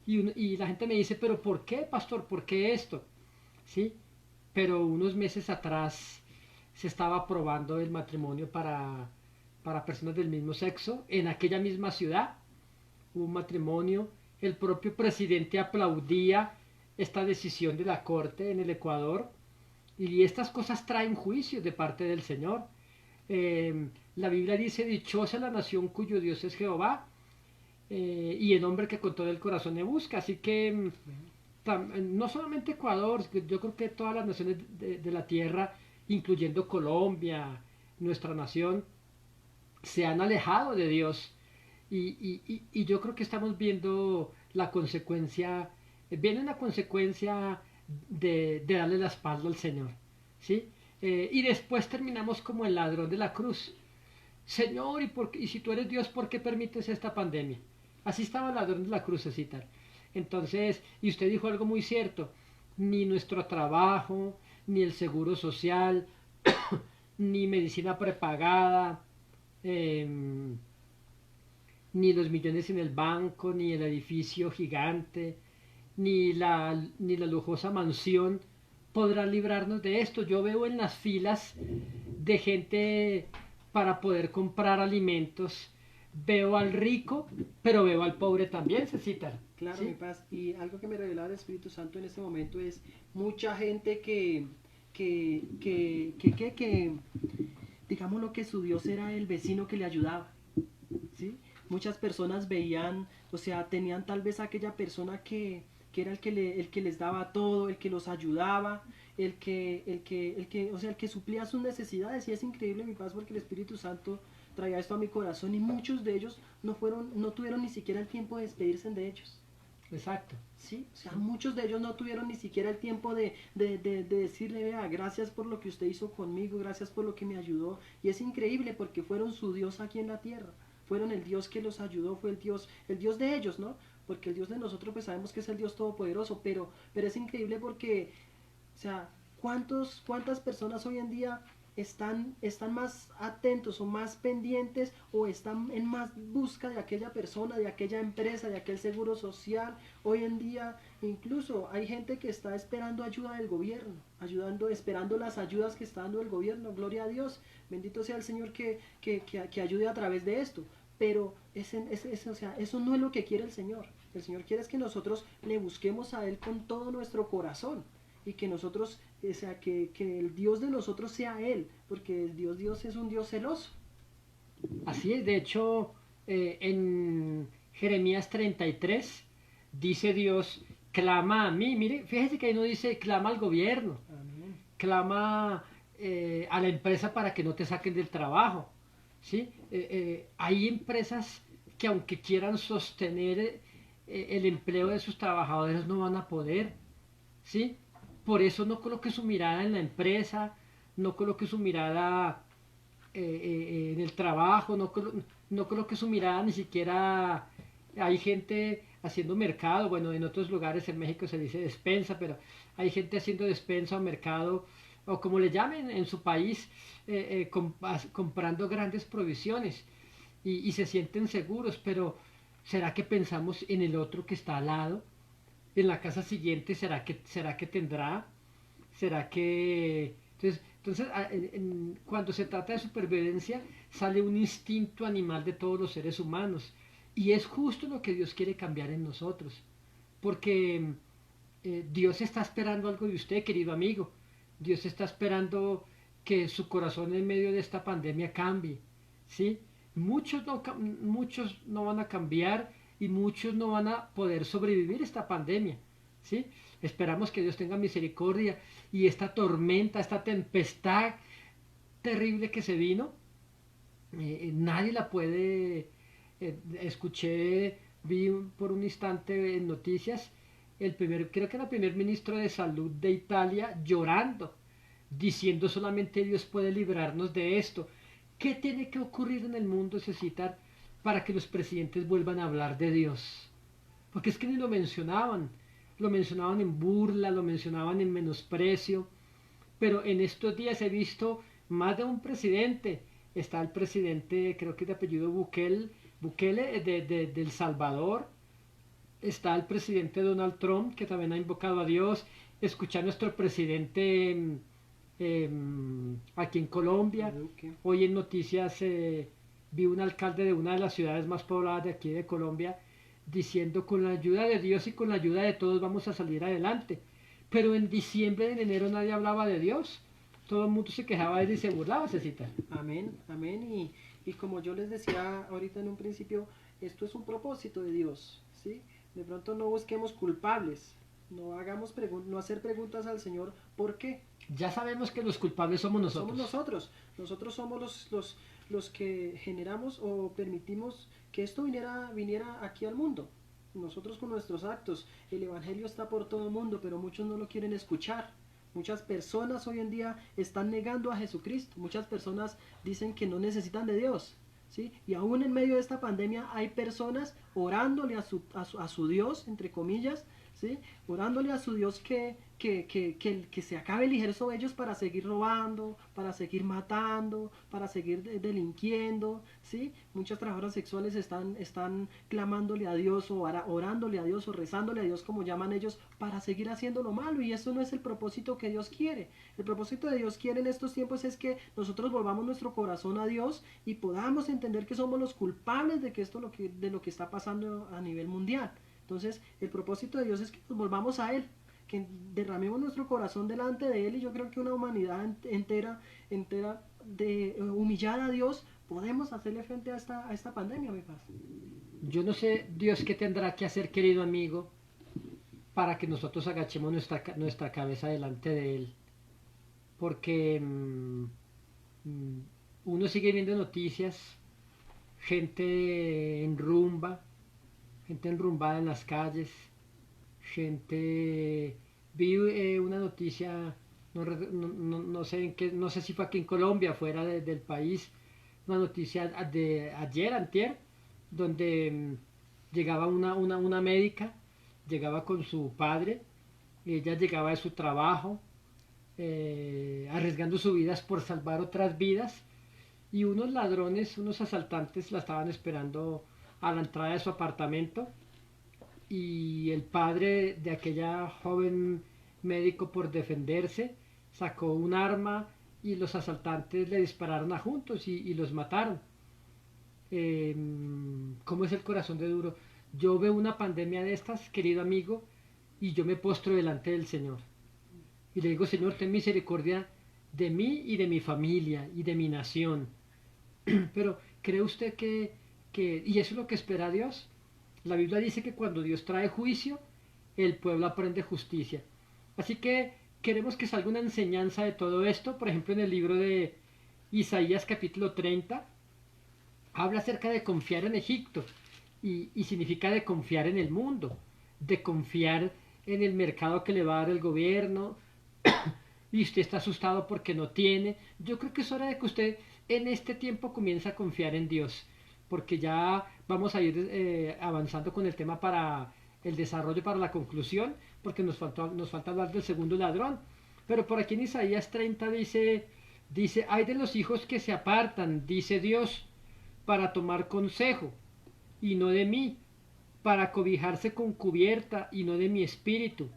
Y la gente me dice, pero ¿por qué, pastor? ¿Por qué esto? ¿Sí? Pero unos meses atrás se estaba aprobando el matrimonio para personas del mismo sexo en aquella misma ciudad. Hubo un matrimonio, el propio presidente aplaudía esta decisión de la corte en el Ecuador y estas cosas traen juicios de parte del Señor. La Biblia dice, dichosa la nación cuyo Dios es Jehová y el hombre que con todo el corazón me busca. Así que no solamente Ecuador, yo creo que todas las naciones de la tierra, incluyendo Colombia, nuestra nación, se han alejado de Dios y yo creo que estamos viendo la consecuencia, viene una consecuencia de darle la espalda al Señor, ¿sí? Y después terminamos como el ladrón de la cruz. Señor, y si tú eres Dios, ¿por qué permites esta pandemia? Así estaba el ladrón de la crucecita. Entonces, y usted dijo algo muy cierto, ni nuestro trabajo, ni el seguro social, ni medicina prepagada, eh, ni los millones en el banco, ni el edificio gigante, ni la lujosa mansión podrán librarnos de esto. Yo veo en las filas de gente para poder comprar alimentos, veo al rico, pero veo al pobre también, Cecitar. Claro, mi ¿Sí? paz. Y algo que me revelaba el Espíritu Santo en este momento es mucha gente que digámoslo que su Dios era el vecino que le ayudaba. ¿Sí? Muchas personas veían, o sea, tenían tal vez aquella persona que era el que les daba todo, el que los ayudaba, o sea, el que suplía sus necesidades. Y es increíble, mi paz, porque el Espíritu Santo traía esto a mi corazón y muchos de ellos no tuvieron ni siquiera el tiempo de despedirse de ellos. Exacto. Sí, o sea, Sí. muchos de ellos no tuvieron ni siquiera el tiempo de decirle, vea, gracias por lo que usted hizo conmigo, gracias por lo que me ayudó. Y es increíble porque fueron su Dios aquí en la tierra. Fueron el Dios que los ayudó, fue el Dios de ellos, ¿no? Porque el Dios de nosotros pues sabemos que es el Dios todopoderoso, pero es increíble porque, o sea, ¿cuántas personas hoy en día están más atentos o más pendientes o están en más busca de aquella persona, de aquella empresa, de aquel seguro social. Hoy en día incluso hay gente que está esperando ayuda del gobierno, esperando las ayudas que está dando el gobierno. Gloria a Dios, bendito sea el Señor que ayude a través de esto. Pero o sea, eso no es lo que quiere el Señor. El Señor quiere es que nosotros le busquemos a Él con todo nuestro corazón y que nosotros, o sea, que el Dios de nosotros sea Él, porque el Dios es un Dios celoso. Así es, de hecho, en Jeremías 33 dice Dios, clama a mí. Mire, fíjese que ahí no dice clama al gobierno, Amén. clama a la empresa para que no te saquen del trabajo. ¿Sí? Hay empresas que aunque quieran sostener el empleo de sus trabajadores no van a poder. ¿Sí? Por eso no coloque su mirada en la empresa, no coloque su mirada en el trabajo, no coloque su mirada ni siquiera. Hay gente haciendo mercado, bueno, en otros lugares en México se dice despensa, pero hay gente haciendo despensa o mercado, o como le llamen en su país, comprando grandes provisiones y se sienten seguros, pero ¿será que pensamos en el otro que está al lado? En la casa siguiente, ¿será que tendrá? ¿Será que...? Entonces cuando se trata de supervivencia, sale un instinto animal de todos los seres humanos. Y es justo lo que Dios quiere cambiar en nosotros. Porque Dios está esperando algo de usted, querido amigo. Dios está esperando que su corazón en medio de esta pandemia cambie. ¿Sí? Muchos no van a cambiar y muchos no van a poder sobrevivir esta pandemia. ¿Sí? Esperamos que Dios tenga misericordia y esta tormenta, esta tempestad terrible que se vino, nadie la puede. Vi por un instante en noticias, creo que era el primer ministro de salud de Italia llorando, diciendo solamente Dios puede librarnos de esto. ¿Qué tiene que ocurrir en el mundo, Cecitar, para que los presidentes vuelvan a hablar de Dios? Porque es que ni lo mencionaban en burla, lo mencionaban en menosprecio, pero en estos días he visto más de un presidente. Está el presidente, creo que de apellido Bukele de El Salvador. Está el presidente Donald Trump, que también ha invocado a Dios. Escuché a nuestro presidente aquí en Colombia. Okay. Hoy en noticias vi un alcalde de una de las ciudades más pobladas de aquí de Colombia diciendo con la ayuda de Dios y con la ayuda de todos vamos a salir adelante. Pero en diciembre, en enero nadie hablaba de Dios. Todo el mundo se quejaba de él y se burlaba, Cecita. Amén, amén. Y como yo les decía ahorita en un principio, esto es un propósito de Dios, ¿sí? De pronto no busquemos culpables, no hacer preguntas al Señor, ¿por qué? Ya sabemos que los culpables somos nosotros. Nosotros somos los que generamos o permitimos que esto viniera aquí al mundo. Nosotros con nuestros actos, el Evangelio está por todo el mundo, pero muchos no lo quieren escuchar. Muchas personas hoy en día están negando a Jesucristo. Muchas personas dicen que no necesitan de Dios. ¿Sí? Y aún en medio de esta pandemia hay personas orándole a su Dios, entre comillas, ¿sí? Orándole a su Dios que se acabe el ligero sobre ellos para seguir robando, para seguir matando, para seguir delinquiendo, ¿sí? Muchas trabajadoras sexuales están clamándole a Dios o orándole a Dios o rezándole a Dios, como llaman ellos, para seguir haciendo lo malo, y eso no es el propósito que Dios quiere. El propósito de Dios quiere en estos tiempos es que nosotros volvamos nuestro corazón a Dios y podamos entender que somos los culpables de de lo que está pasando a nivel mundial. Entonces, el propósito de Dios es que nos volvamos a Él, que derramemos nuestro corazón delante de Él, y yo creo que una humanidad entera de humillada a Dios, podemos hacerle frente a esta pandemia, mi paz. Yo no sé, Dios, qué tendrá que hacer, querido amigo, para que nosotros agachemos nuestra cabeza delante de Él. Porque uno sigue viendo noticias, gente en rumba, gente enrumbada en las calles, gente. Vi una noticia, no sé no sé si fue aquí en Colombia, fuera del país, una noticia de ayer, antier, donde llegaba una médica, llegaba con su padre, ella llegaba de su trabajo, arriesgando sus vidas por salvar otras vidas, y unos ladrones, unos asaltantes la estaban esperando a la entrada de su apartamento, y el padre de aquella joven médico, por defenderse, sacó un arma y los asaltantes le dispararon a juntos y los mataron. Eh, ¿Cómo es el corazón de duro? Yo veo una pandemia de estas, querido amigo, y yo me postro delante del Señor. Y le digo, Señor, ten misericordia de mí y de mi familia y de mi nación. Pero, ¿cree usted y eso es lo que espera Dios? La Biblia dice que cuando Dios trae juicio, el pueblo aprende justicia. Así que queremos que salga una enseñanza de todo esto. Por ejemplo, en el libro de Isaías capítulo 30, habla acerca de confiar en Egipto y significa de confiar en el mundo, de confiar en el mercado que le va a dar el gobierno, y usted está asustado porque no tiene. Yo creo que es hora de que usted en este tiempo comience a confiar en Dios, porque ya vamos a ir avanzando con el tema para el desarrollo, para la conclusión, porque nos falta hablar del segundo ladrón. Pero por aquí en Isaías 30 dice, hay de los hijos que se apartan, dice Dios, para tomar consejo, y no de mí, para cobijarse con cubierta, y no de mi espíritu,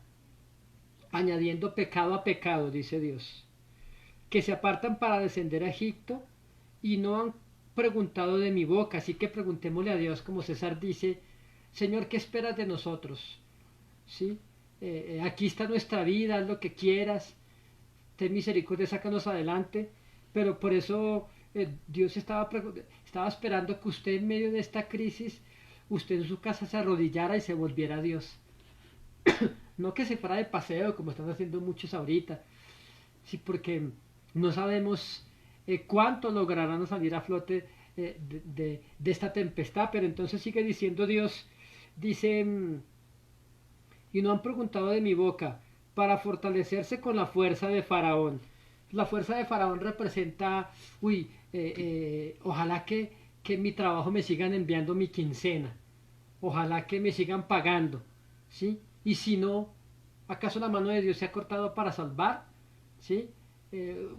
añadiendo pecado a pecado, dice Dios, que se apartan para descender a Egipto y no han preguntado de mi boca. Así que preguntémosle a Dios, como César dice, Señor, ¿qué esperas de nosotros? ¿Sí? Aquí está nuestra vida, haz lo que quieras, ten misericordia, sácanos adelante. Pero por eso Dios estaba esperando que usted en medio de esta crisis, usted en su casa se arrodillara y se volviera a Dios. No que se fuera de paseo, como están haciendo muchos ahorita, sí, porque no sabemos cuánto lograrán salir a flote de esta tempestad. Pero entonces sigue diciendo Dios, dice, y no han preguntado de mi boca, para fortalecerse con la fuerza de Faraón. La fuerza de Faraón representa, ojalá que en mi trabajo me sigan enviando mi quincena, ojalá que me sigan pagando, ¿sí? Y si no, ¿acaso la mano de Dios se ha cortado para salvar? ¿Sí?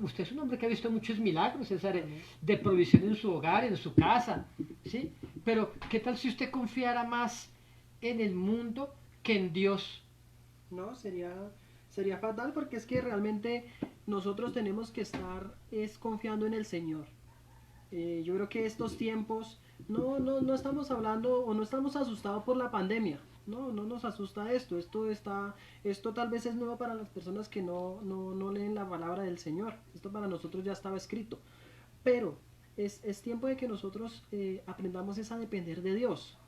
Usted es un hombre que ha visto muchos milagros, César, de provisión en su hogar, en su casa, ¿sí? Pero, ¿qué tal si usted confiara más en el mundo que en Dios? No, sería fatal porque es que realmente nosotros tenemos que estar es confiando en el Señor. Yo creo que estos tiempos no estamos hablando o no estamos asustados por la pandemia. No nos asusta esto. Esto tal vez es nuevo para las personas que no leen la palabra del Señor. Esto para nosotros ya estaba escrito. Pero es tiempo de que nosotros aprendamos es a depender de Dios.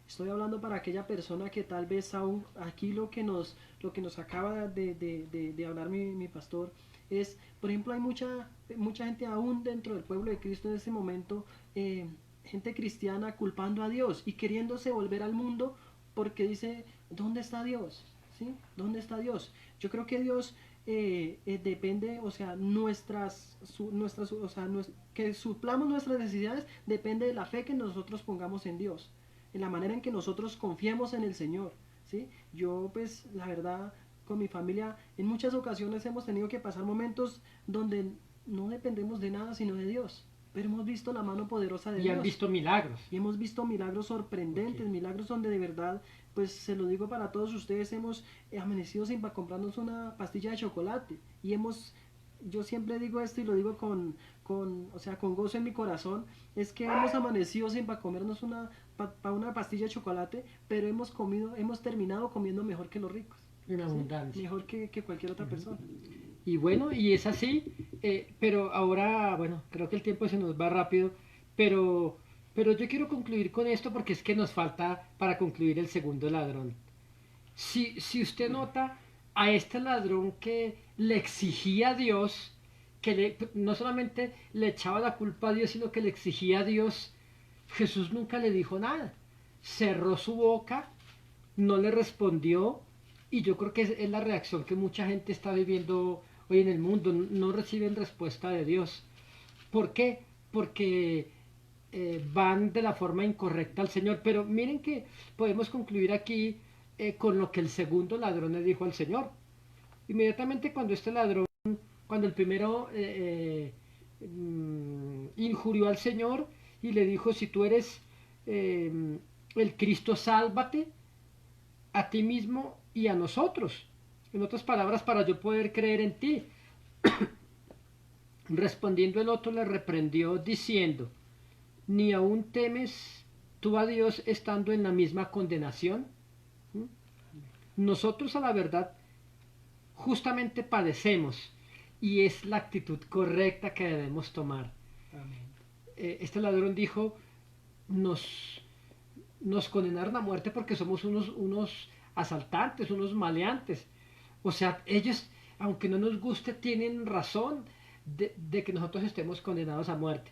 Estoy hablando para aquella persona que tal vez aún aquí lo que nos acaba de hablar mi pastor es, por ejemplo, hay mucha gente aún dentro del pueblo de Cristo en este momento, gente cristiana culpando a Dios y queriéndose volver al mundo porque dice, ¿dónde está Dios? ¿Sí? ¿Dónde está Dios? Yo creo que Dios depende, o sea, que suplamos nuestras necesidades depende de la fe que nosotros pongamos en Dios, en la manera en que nosotros confiemos en el Señor, ¿sí? Yo, pues, la verdad, con mi familia, en muchas ocasiones hemos tenido que pasar momentos donde no dependemos de nada sino de Dios, pero hemos visto la mano poderosa de Y han Dios. visto milagros. Y hemos visto milagros sorprendentes, Okay. milagros donde de verdad, pues se lo digo para todos ustedes, hemos amanecido sin para comprarnos una pastilla de chocolate. Yo siempre digo esto y lo digo o sea, con gozo en mi corazón, es que hemos amanecido sin para comernos una pastilla de chocolate, pero hemos terminado comiendo mejor que los ricos. En ¿Sí? abundancia. Mejor que cualquier otra persona. Y bueno, y es así, pero ahora, bueno, creo que el tiempo se nos va rápido, pero, pero yo quiero concluir con esto porque es que nos falta para concluir el segundo ladrón. Si usted nota a este ladrón que le exigía a Dios, no solamente le echaba la culpa a Dios, sino que le exigía a Dios, Jesús nunca le dijo nada. Cerró su boca, no le respondió, y yo creo que es la reacción que mucha gente está viviendo hoy en el mundo. No reciben respuesta de Dios. ¿Por qué? Porque van de la forma incorrecta al Señor. Pero miren que podemos concluir aquí con lo que el segundo ladrón le dijo al Señor. Inmediatamente cuando este ladrón cuando el primero injurió al Señor y le dijo, si tú eres el Cristo, sálvate a ti mismo y a nosotros. En otras palabras, para yo poder creer en ti. Respondiendo el otro le reprendió diciendo, ¿ni aún temes tú a Dios estando en la misma condenación? ¿Mm? Nosotros a la verdad justamente padecemos y es la actitud correcta que debemos tomar. Amén. Este ladrón dijo, nos, nos condenaron a muerte porque somos unos asaltantes, unos maleantes. O sea, ellos, aunque no nos guste, tienen razón de que nosotros estemos condenados a muerte.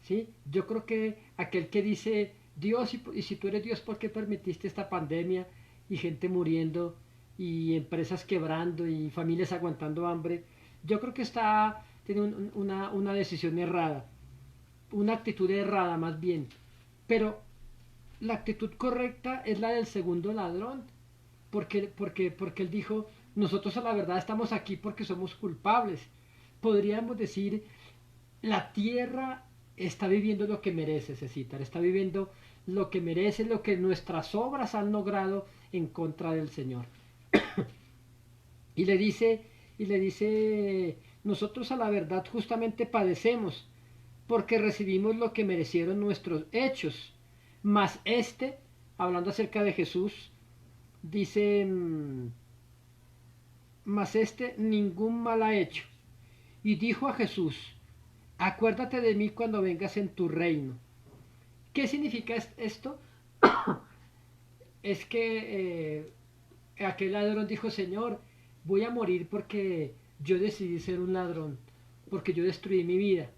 ¿Sí? Yo creo que aquel que dice, Dios, y si tú eres Dios, ¿por qué permitiste esta pandemia y gente muriendo y empresas quebrando y familias aguantando hambre? Yo creo que tiene una decisión errada, una actitud errada más bien. Pero la actitud correcta es la del segundo ladrón, porque él dijo, nosotros a la verdad estamos aquí porque somos culpables. Podríamos decir, la tierra está viviendo lo que merece, Cecitar, está viviendo lo que merece, lo que nuestras obras han logrado en contra del Señor. y le dice, nosotros a la verdad justamente padecemos, porque recibimos lo que merecieron nuestros hechos. Mas hablando acerca de Jesús, dice, mas ningún mal ha hecho. Y dijo a Jesús, acuérdate de mí cuando vengas en tu reino. ¿Qué significa esto? Es que aquel ladrón dijo, Señor, voy a morir porque yo decidí ser un ladrón, porque yo destruí mi vida.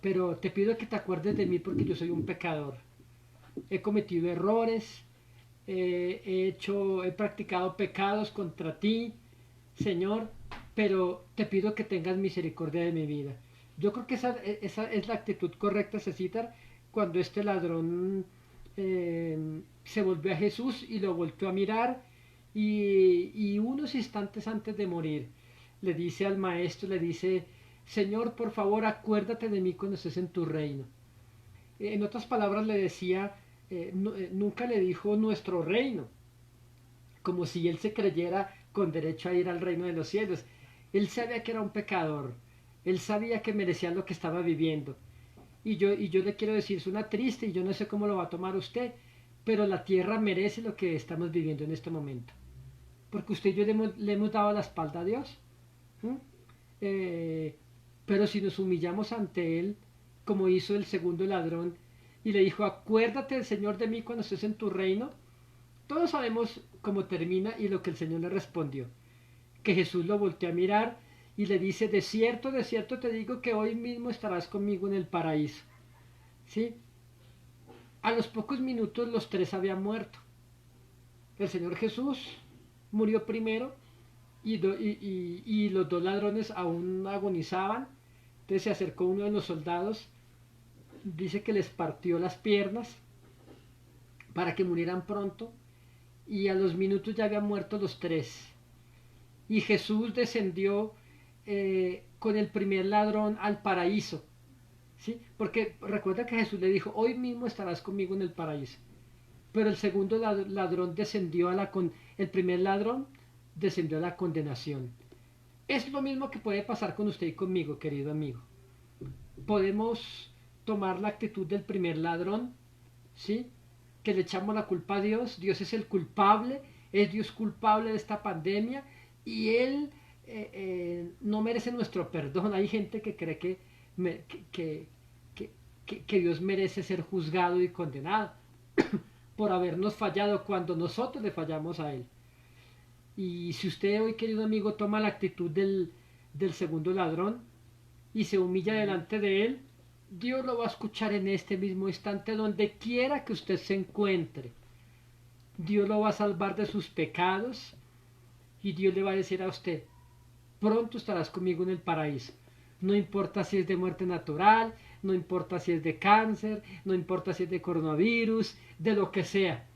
Pero te pido que te acuerdes de mí porque yo soy un pecador. He cometido errores, he practicado pecados contra ti, Señor, pero te pido que tengas misericordia de mi vida. Yo creo que esa es la actitud correcta, Cecitar, cuando este ladrón se volvió a Jesús y lo volvió a mirar y unos instantes antes de morir le dice al maestro, le dice, Señor, por favor, acuérdate de mí cuando estés en tu reino. En otras palabras le decía, nunca le dijo nuestro reino, como si él se creyera con derecho a ir al reino de los cielos. Él sabía que era un pecador, él sabía que merecía lo que estaba viviendo. Y yo le quiero decir, suena triste y yo no sé cómo lo va a tomar usted, pero la tierra merece lo que estamos viviendo en este momento. Porque usted y yo le hemos dado la espalda a Dios. ¿Mm? Pero si nos humillamos ante Él, como hizo el segundo ladrón, y le dijo, acuérdate, Señor, de mí cuando estés en tu reino, todos sabemos cómo termina y lo que el Señor le respondió. Que Jesús lo volteó a mirar y le dice, de cierto te digo que hoy mismo estarás conmigo en el paraíso. ¿Sí? A los pocos minutos los tres habían muerto. El Señor Jesús murió primero y los dos ladrones aún agonizaban. Entonces se acercó uno de los soldados, dice que les partió las piernas para que murieran pronto y a los minutos ya habían muerto los tres. Y Jesús descendió con el primer ladrón al paraíso. ¿Sí? Porque recuerda que Jesús le dijo, hoy mismo estarás conmigo en el paraíso. Pero el segundo ladrón descendió el primer ladrón descendió a la condenación. Es lo mismo que puede pasar con usted y conmigo, querido amigo. Podemos tomar la actitud del primer ladrón, ¿sí? Que le echamos la culpa a Dios. Dios es el culpable, es Dios culpable de esta pandemia y Él no merece nuestro perdón. Hay gente que cree que Dios merece ser juzgado y condenado por habernos fallado cuando nosotros le fallamos a Él. Y si usted hoy, querido amigo, toma la actitud del segundo ladrón y se humilla delante de Él, Dios lo va a escuchar en este mismo instante, donde quiera que usted se encuentre. Dios lo va a salvar de sus pecados y Dios le va a decir a usted, pronto estarás conmigo en el paraíso. No importa si es de muerte natural, no importa si es de cáncer, no importa si es de coronavirus, de lo que sea.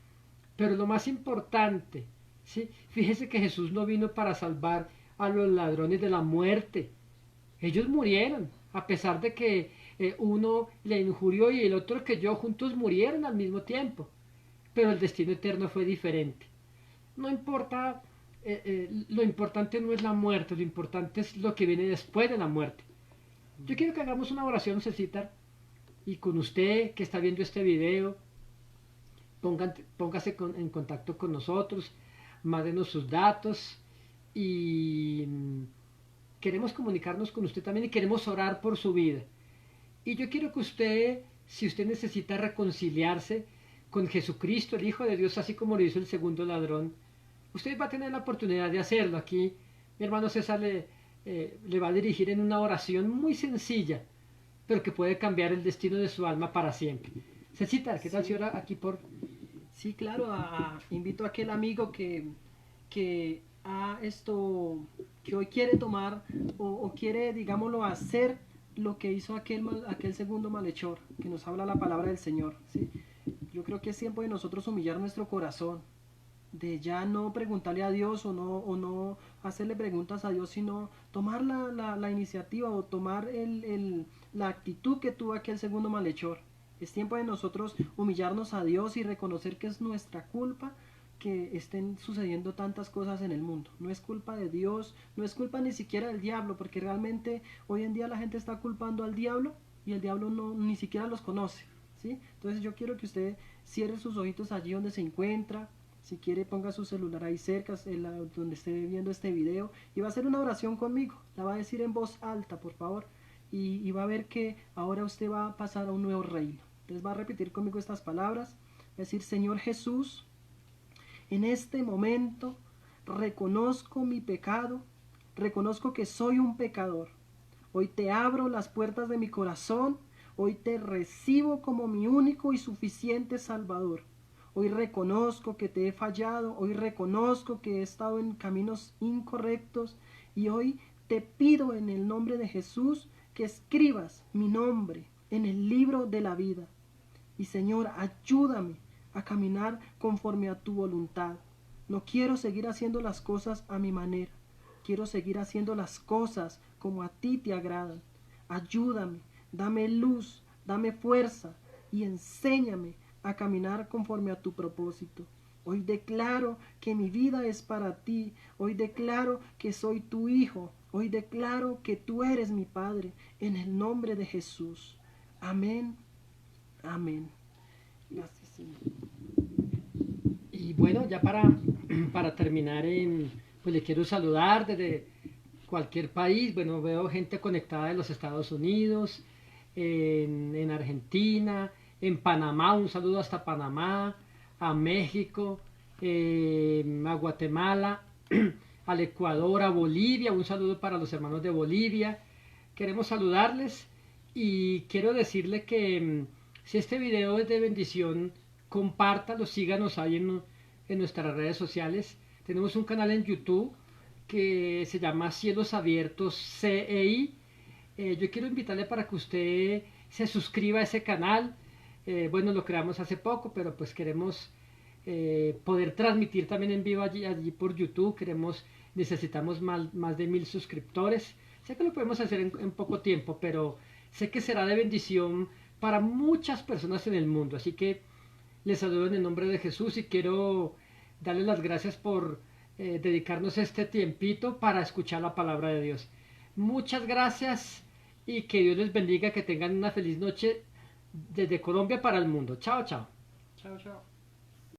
Pero lo más importante, ¿sí? Fíjese que Jesús no vino para salvar a los ladrones de la muerte. Ellos murieron, a pesar de que uno le injurió y el otro que yo juntos murieron al mismo tiempo. Pero el destino eterno fue diferente. No importa, lo importante no es la muerte, lo importante es lo que viene después de la muerte. Yo quiero que hagamos una oración, Cecitar, y con usted que está viendo este video, póngase en contacto con nosotros, mándenos sus datos y queremos comunicarnos con usted también y queremos orar por su vida. Y yo quiero que usted, si usted necesita reconciliarse con Jesucristo, el Hijo de Dios, así como lo hizo el segundo ladrón, usted va a tener la oportunidad de hacerlo. Aquí mi hermano César le va a dirigir en una oración muy sencilla, pero que puede cambiar el destino de su alma para siempre. Cecita, ¿qué tal si ora aquí por...? Sí, claro, invito a aquel amigo que que hoy quiere tomar o quiere, digámoslo, hacer lo que hizo aquel segundo malhechor, que nos habla la palabra del Señor, ¿sí? Yo creo que es tiempo de nosotros humillar nuestro corazón, de ya no preguntarle a Dios o no hacerle preguntas a Dios, sino tomar la iniciativa o tomar la actitud que tuvo aquel segundo malhechor. Es tiempo de nosotros humillarnos a Dios y reconocer que es nuestra culpa que estén sucediendo tantas cosas en el mundo. No es culpa de Dios, no es culpa ni siquiera del diablo, porque realmente hoy en día la gente está culpando al diablo y el diablo ni siquiera los conoce, ¿sí? Entonces yo quiero que usted cierre sus ojitos allí donde se encuentra. Si quiere, ponga su celular ahí cerca, donde esté viendo este video, y va a hacer una oración conmigo. La va a decir en voz alta, por favor, y va a ver que ahora usted va a pasar a un nuevo reino. Entonces va a repetir conmigo estas palabras. Va a decir: Señor Jesús, en este momento reconozco mi pecado, reconozco que soy un pecador. Hoy te abro las puertas de mi corazón, hoy te recibo como mi único y suficiente Salvador. Hoy reconozco que te he fallado, hoy reconozco que he estado en caminos incorrectos y hoy te pido en el nombre de Jesús que escribas mi nombre en el libro de la vida. Y Señor, ayúdame a caminar conforme a tu voluntad. No quiero seguir haciendo las cosas a mi manera. Quiero seguir haciendo las cosas como a ti te agradan. Ayúdame, dame luz, dame fuerza y enséñame a caminar conforme a tu propósito. Hoy declaro que mi vida es para ti. Hoy declaro que soy tu hijo. Hoy declaro que tú eres mi Padre. En el nombre de Jesús. Amén. Amén. Gracias, Señor. Y bueno, ya para terminar, pues le quiero saludar desde cualquier país. Bueno, veo gente conectada de los Estados Unidos, en Argentina, en Panamá, un saludo hasta Panamá, a México, a Guatemala, al Ecuador, a Bolivia, un saludo para los hermanos de Bolivia. Queremos saludarles y quiero decirle que si este video es de bendición, compártalo, síganos ahí en nuestras redes sociales. Tenemos un canal en YouTube que se llama Cielos Abiertos CEI. Yo quiero invitarle para que usted se suscriba a ese canal. Bueno, lo creamos hace poco, pero pues queremos poder transmitir también en vivo allí por YouTube. Necesitamos más de 1000 suscriptores. Sé que lo podemos hacer en poco tiempo, pero sé que será de bendición para muchas personas en el mundo. Así que les saludo en el nombre de Jesús y quiero darles las gracias por dedicarnos este tiempito para escuchar la palabra de Dios. Muchas gracias y que Dios les bendiga, que tengan una feliz noche desde Colombia para el mundo. Chao, chao. Chao, chao.